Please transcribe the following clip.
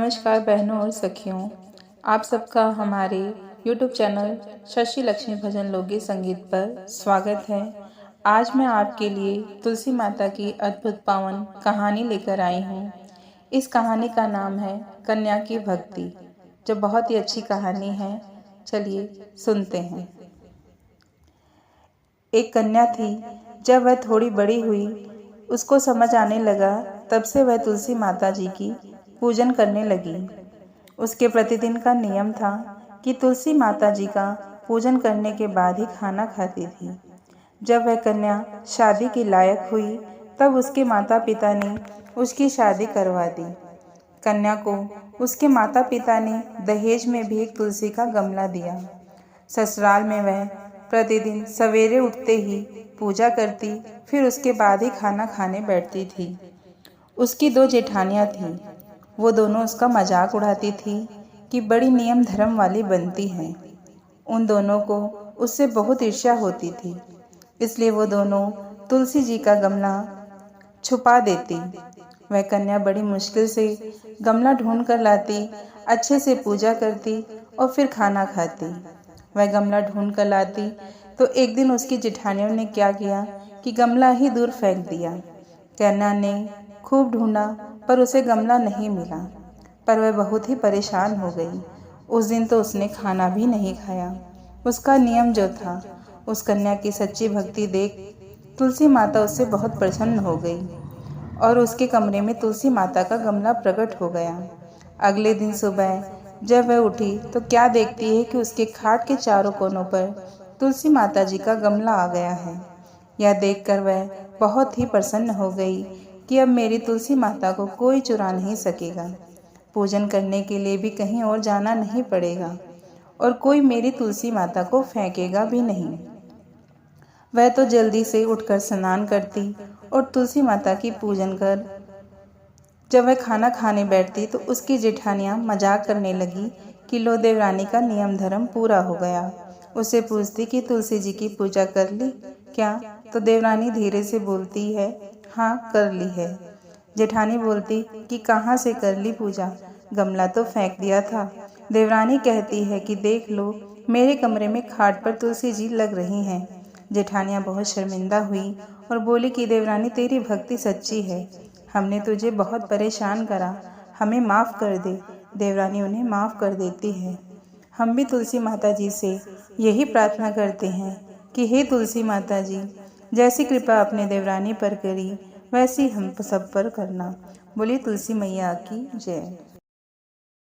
नमस्कार बहनों और सखियों, आप सबका हमारे YouTube चैनल शशि लक्ष्मी भजन लोकगीत संगीत पर स्वागत है। आज मैं आपके लिए तुलसी माता की अद्भुत पावन कहानी लेकर आई हूँ। इस कहानी का नाम है कन्या की भक्ति, जो बहुत ही अच्छी कहानी है। चलिए सुनते हैं। एक कन्या थी। जब वह थोड़ी बड़ी हुई, उसको समझ आने लगा, तब से वह तुलसी माता जी की पूजन करने लगी। उसके प्रतिदिन का नियम था कि तुलसी माता जी का पूजन करने के बाद ही खाना खाती थी। जब वह कन्या शादी के लायक हुई, तब उसके माता पिता ने उसकी शादी करवा दी। कन्या को उसके माता पिता ने दहेज में भी एक तुलसी का गमला दिया। ससुराल में वह प्रतिदिन सवेरे उठते ही पूजा करती, फिर उसके बाद ही खाना खाने बैठती थी। उसकी 2 जेठानियाँ थीं। वो दोनों उसका मजाक उड़ाती थी कि बड़ी नियम धर्म वाली बनती हैं। उन दोनों को उससे बहुत ईर्ष्या होती थी, इसलिए वो दोनों तुलसी जी का गमला छुपा देती। वह कन्या बड़ी मुश्किल से गमला ढूंढ कर लाती, अच्छे से पूजा करती और फिर खाना खाती। वह गमला ढूंढ कर लाती तो एक दिन उसकी जेठानियों ने क्या किया कि गमला ही दूर फेंक दिया। कन्या ने खूब ढूंढा पर उसे गमला नहीं मिला, पर वह बहुत ही परेशान हो गई। उस दिन तो उसने खाना भी नहीं खाया। उसका नियम जो था, उस कन्या की सच्ची भक्ति देख तुलसी माता उससे बहुत प्रसन्न हो गई और उसके कमरे में तुलसी माता का गमला प्रकट हो गया। अगले दिन सुबह जब वह उठी तो क्या देखती है कि उसके खाट के चारों कोनों पर तुलसी माता जी का गमला आ गया है। यह देखकर वह बहुत ही प्रसन्न हो गई कि अब मेरी तुलसी माता को कोई चुरा नहीं सकेगा। पूजन करने के लिए भी कहीं और जाना नहीं पड़ेगा और कोई मेरी तुलसी माता को फेंकेगा भी नहीं। वह तो जल्दी से उठकर स्नान करती और तुलसी माता की पूजन कर जब वह खाना खाने बैठती तो उसकी जेठानियाँ मजाक करने लगी कि लो देवरानी का नियम धर्म पूरा हो गया। उससे पूछती कि तुलसी जी की पूजा कर ली क्या? तो देवरानी धीरे से बोलती है, हाँ कर ली है। जेठानी बोलती कि कहाँ से कर ली पूजा, गमला तो फेंक दिया था। देवरानी कहती है कि देख लो, मेरे कमरे में खाट पर तुलसी जी लग रही हैं। जेठानियाँ बहुत शर्मिंदा हुई और बोली कि देवरानी तेरी भक्ति सच्ची है, हमने तुझे बहुत परेशान करा, हमें माफ़ कर दे। देवरानी उन्हें माफ़ कर देती है। हम भी तुलसी माता जी से यही प्रार्थना करते हैं कि हे तुलसी माता जी, जैसी कृपा अपने देवरानी पर करी, वैसी हम सब पर करना। बोली तुलसी मैया की जय।